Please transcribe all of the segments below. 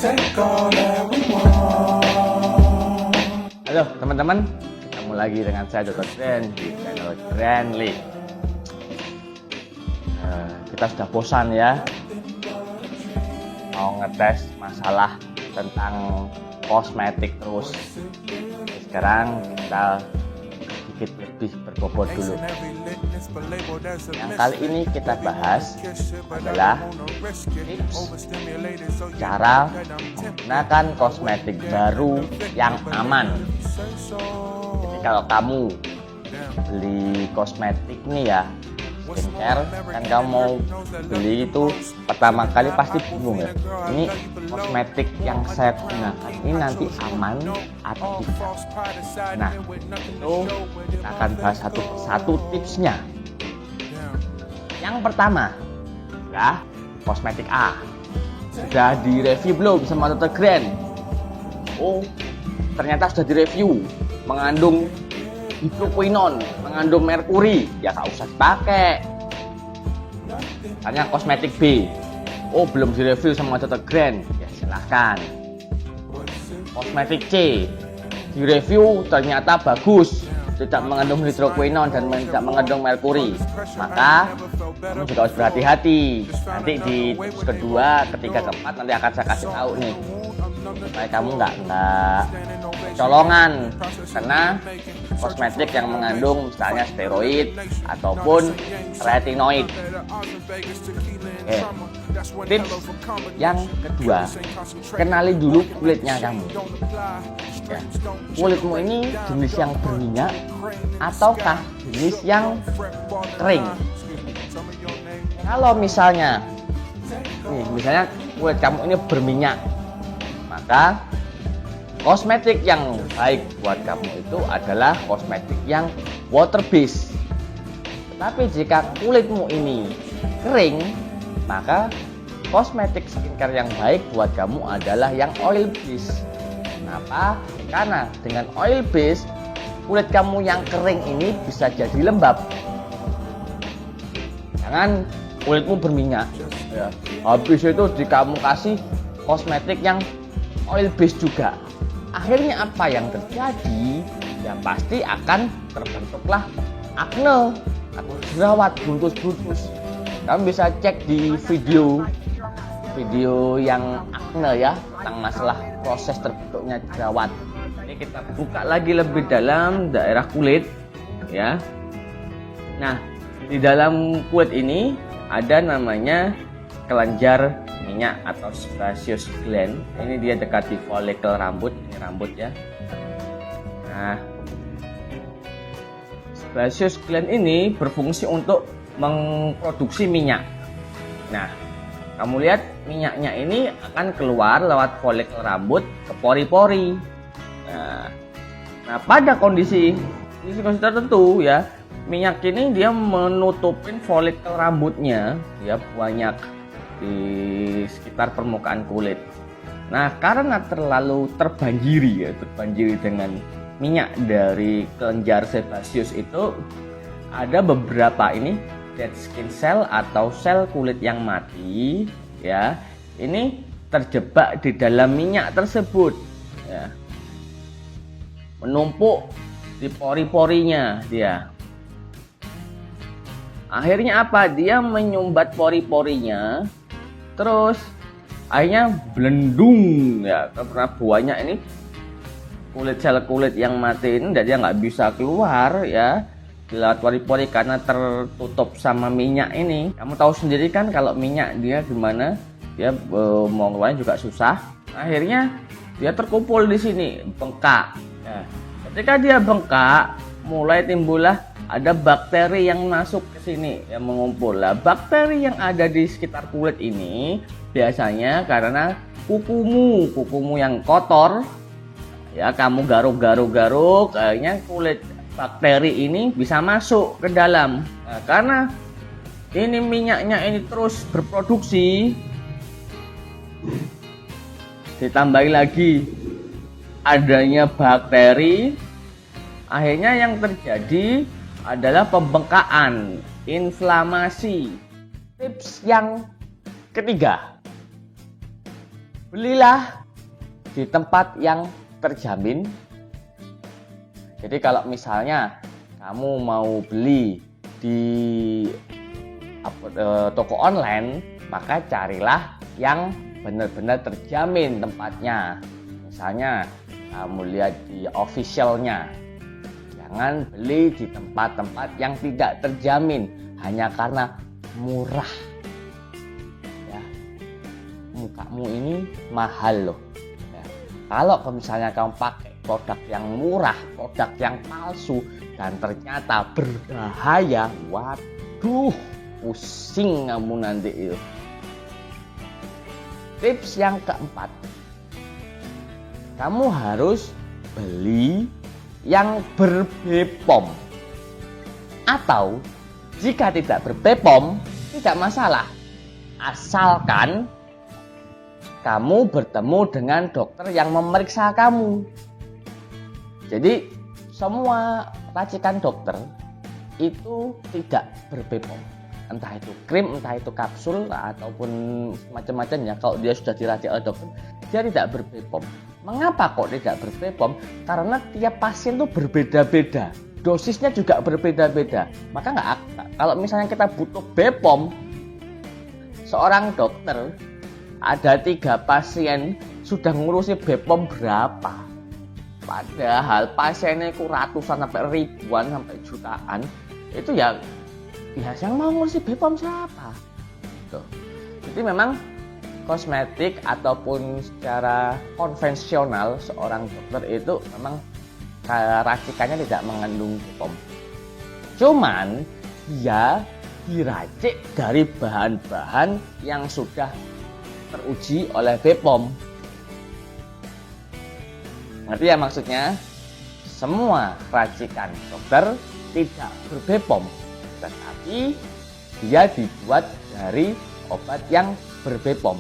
Halo teman-teman, ketemu lagi dengan saya Dr. Grand di channel Grandly. Kita sudah bosan ya mau ngetes masalah tentang kosmetik terus. Sekarang kita sedikit lebih berbobot dulu. Yang kali ini kita bahas adalah tips cara menggunakan kosmetik baru yang aman. Jadi kalau kamu beli kosmetik nih ya, skincare, kan kamu mau beli itu pertama kali pasti bingung ya, ini kosmetik yang saya gunakan ini nanti aman atau tidak. Nah, itu kita akan bahas satu tipsnya. Yang pertama ya, kosmetik A. Sudah direview belum sama Dr. Grand? Oh, ternyata sudah direview, mengandung hidroquinone, mengandung merkuri, ya nggak usah dipakai. Hanya kosmetik B, oh belum direview sama Dr. Grand, ya silahkan. Kosmetik C, direview ternyata bagus, tidak mengandung hidroquinone dan tidak mengandung merkuri, maka kamu juga harus berhati-hati. Nanti di tips kedua, ketiga, keempat nanti akan saya kasih tahu nih, supaya kamu nggak colongan karena kosmetik yang mengandung misalnya steroid ataupun retinoid. Oke. Tips yang kedua, kenali dulu kulitnya kamu ya. Kulitmu ini jenis yang berminyak ataukah jenis yang kering? Kalau misalnya kulit kamu ini berminyak, maka kosmetik yang baik buat kamu itu adalah kosmetik yang water based. Tapi jika kulitmu ini kering, maka kosmetik skincare yang baik buat kamu adalah yang oil based. Kenapa? Karena dengan oil based, kulit kamu yang kering ini bisa jadi lembab. Jangan kulitmu berminyak ya, habis itu kamu kasih kosmetik yang oil based juga. Akhirnya apa yang terjadi? Ya pasti akan terbentuklah akne atau jerawat buntus-buntus. Kamu bisa cek di video yang akne ya, tentang masalah proses terbentuknya jerawat. Ini kita buka lagi lebih dalam daerah kulit ya. Nah, di dalam kulit ini ada namanya kelenjar minyak atau sebaceous gland. Ini dia dekat di folikel rambut, ini rambut ya. Nah, sebaceous gland ini berfungsi untuk memproduksi minyak. Nah, kamu lihat minyaknya ini akan keluar lewat folikel rambut ke pori-pori. Nah, pada kondisi tertentu ya, minyak ini dia menutupin folikel rambutnya, dia banyak di sekitar permukaan kulit. Nah, karena terlalu terbanjiri dengan minyak dari kelenjar sebaceous itu, ada beberapa ini dead skin cell atau sel kulit yang mati ya. Ini terjebak di dalam minyak tersebut ya. Menumpuk di pori-porinya dia. Akhirnya apa? Dia menyumbat pori-porinya, terus akhirnya belendung ya, karena banyak ini sel kulit yang mati ini, dia nggak bisa keluar ya lewat pori-pori karena tertutup sama minyak ini. Kamu tahu sendiri kan kalau minyak dia gimana, dia mau keluarnya juga susah. Akhirnya dia terkumpul di sini, bengkak ya. Ketika dia bengkak, mulai timbullah ada bakteri yang masuk ke sini yang mengumpul. Lah, bakteri yang ada di sekitar kulit ini biasanya karena kukumu yang kotor ya, kamu garuk-garuk, kayaknya kulit bakteri ini bisa masuk ke dalam. Nah, karena ini minyaknya ini terus berproduksi, ditambahi lagi adanya bakteri, akhirnya yang terjadi adalah pembengkakan, inflamasi. Tips yang ketiga, belilah di tempat yang terjamin. Jadi kalau misalnya kamu mau beli di toko online, maka carilah yang benar-benar terjamin tempatnya. Misalnya kamu lihat di officialnya. Jangan beli di tempat-tempat yang tidak terjamin hanya karena murah. Ya, mukamu ini mahal loh. Ya. Kalau misalnya kamu pakai produk yang murah, produk yang palsu, dan ternyata berbahaya, waduh, pusing kamu nanti itu. Tips yang keempat, kamu harus beli yang ber-BPOM. Atau jika tidak ber-BPOM, tidak masalah, asalkan kamu bertemu dengan dokter yang memeriksa kamu. Jadi semua racikan dokter itu tidak ber-BPOM, entah itu krim, entah itu kapsul, ataupun macam-macam ya. Kalau dia sudah diracik oleh dokter, dia tidak ber-BPOM. Mengapa kok tidak ber-BPOM? Karena tiap pasien itu berbeda-beda, dosisnya juga berbeda-beda. Maka kalau misalnya kita butuh BPOM, seorang dokter ada 3 pasien sudah ngurusi BPOM berapa? Padahal pasiennya itu ratusan sampai ribuan sampai jutaan. Itu ya yang mau ngurusi BPOM siapa? Tuh. Jadi memang kosmetik ataupun secara konvensional seorang dokter itu memang racikannya tidak mengandung BPOM. Cuman dia diracik dari bahan-bahan yang sudah teruji oleh BPOM. Ngerti ya maksudnya? Semua racikan dokter tidak ber-BPOM, tetapi dia dibuat dari obat yang ber-BPOM.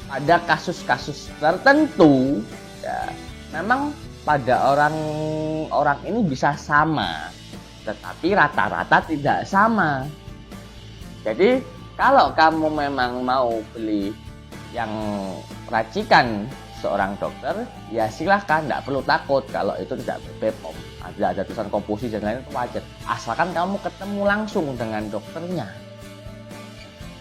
Pada kasus-kasus tertentu, ya, memang pada orang ini bisa sama, tetapi rata-rata tidak sama. Jadi kalau kamu memang mau beli yang racikan seorang dokter, ya silahkan, tidak perlu takut kalau itu tidak ber-BPOM. Ada tulisan komposisi dan lain-lain, itu wajar, asalkan kamu ketemu langsung dengan dokternya.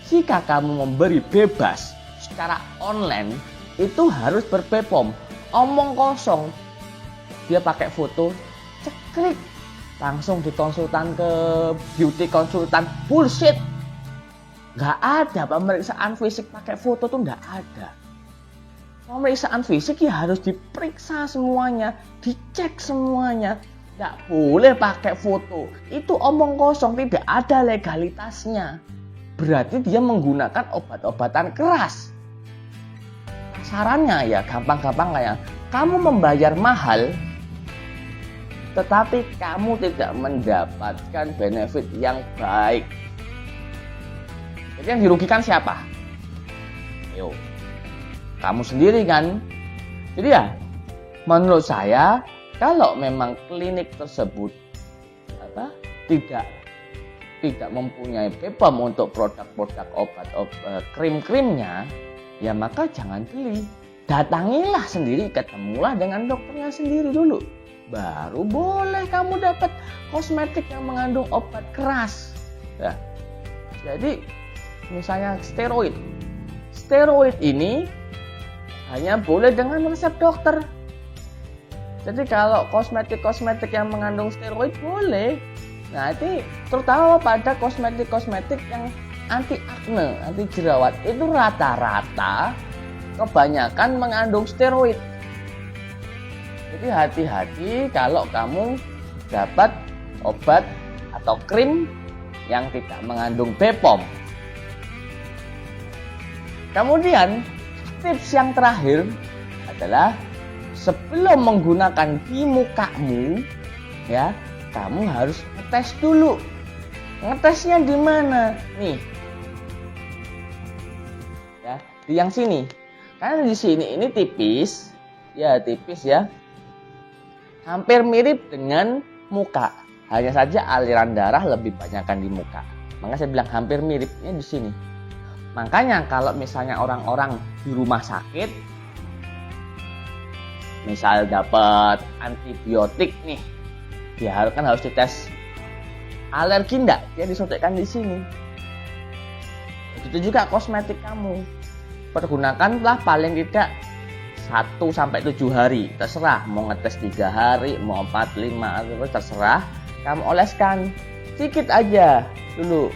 Jika kamu memberi bebas secara online, itu harus ber-BPOM. Omong kosong, dia pakai foto, ceklik, langsung dikonsultan ke beauty konsultan, bullshit. Nggak ada pemeriksaan fisik pakai foto tuh, nggak ada. Pemeriksaan fisik ya harus diperiksa semuanya, dicek semuanya. Nggak boleh pakai foto. Itu omong kosong, tidak ada legalitasnya. Berarti dia menggunakan obat-obatan keras. Sarannya ya gampang-gampang kayak kamu membayar mahal, tetapi kamu tidak mendapatkan benefit yang baik. Jadi yang dirugikan siapa? Ayo, kamu sendiri kan? Jadi ya, menurut saya kalau memang klinik tersebut tidak mempunyai BPOM untuk produk-produk obat krim-krimnya, ya maka jangan beli. Datangilah sendiri, ketemulah dengan dokternya sendiri dulu, baru boleh kamu dapat kosmetik yang mengandung obat keras. Ya. Jadi misalnya steroid ini hanya boleh dengan resep dokter. Jadi kalau kosmetik yang mengandung steroid boleh. Nah, ini terutama pada kosmetik yang anti akne, anti jerawat, itu rata-rata kebanyakan mengandung steroid. Jadi hati-hati kalau kamu dapat obat atau krim yang tidak mengandung BPOM. Kemudian tips yang terakhir adalah sebelum menggunakan di mukamu, ya, kamu harus ngetes dulu. Ngetesnya di mana? Nih. Ya, di yang sini. Karena di sini ini tipis ya. Hampir mirip dengan muka. Hanya saja aliran darah lebih banyakkan di muka. Maka saya bilang hampir miripnya di sini. Makanya kalau misalnya orang-orang di rumah sakit, misal dapat antibiotik nih, dia harus dites alergi enggak, dia disuntikkan di sini. Begitu juga kosmetik kamu, pergunakanlah paling tidak 1-7 hari, terserah mau ngetes 3 hari, mau 4, 5, terserah. Kamu oleskan sedikit aja dulu.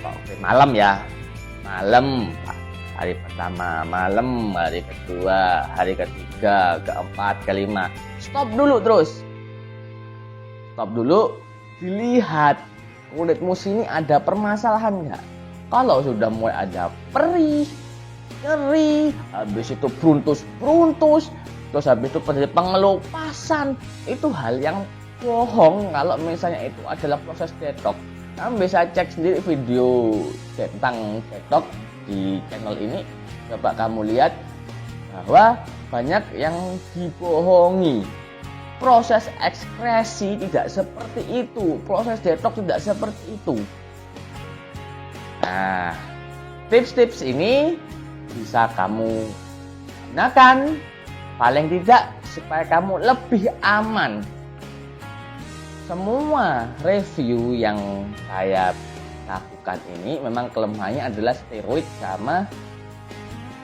Oke, malam ya, malam hari pertama, malam hari kedua, hari ketiga, keempat, kelima, stop dulu terus. Stop dulu, dilihat kulitmu sini ada permasalahan nggak. Kalau sudah mulai ada perih, nyeri, habis itu beruntus, terus habis itu pengelupasan, itu hal yang bohong. Kalau misalnya itu adalah proses detox, kamu bisa cek sendiri video tentang detox di channel ini. Coba kamu lihat bahwa banyak yang dibohongi. Proses ekskresi tidak seperti itu, proses detox tidak seperti itu. Nah, tips-tips ini bisa kamu gunakan paling tidak supaya kamu lebih aman. Semua review yang saya lakukan ini memang kelemahannya adalah steroid sama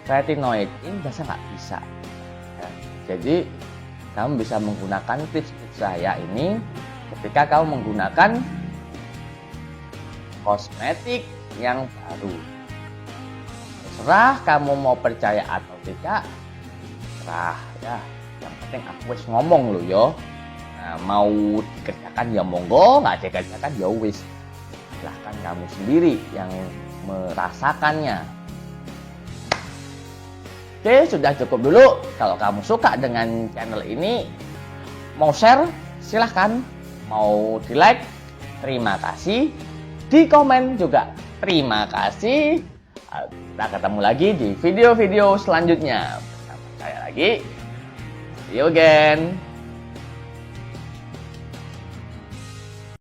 retinoid. Ini biasa nggak bisa ya. Jadi kamu bisa menggunakan tips-tips saya ini ketika kamu menggunakan kosmetik yang baru. Terserah kamu mau percaya atau tidak, terserah ya. Yang penting aku wis ngomong lo yo. Nah, mau dikerjakan ya monggo, nggak dikerjakan ya wis. Silahkan kamu sendiri yang merasakannya. Oke, sudah cukup dulu. Kalau kamu suka dengan channel ini, mau share silahkan, mau di like, terima kasih, di komen juga terima kasih. Kita ketemu lagi di video-video selanjutnya bersama saya lagi. See you again.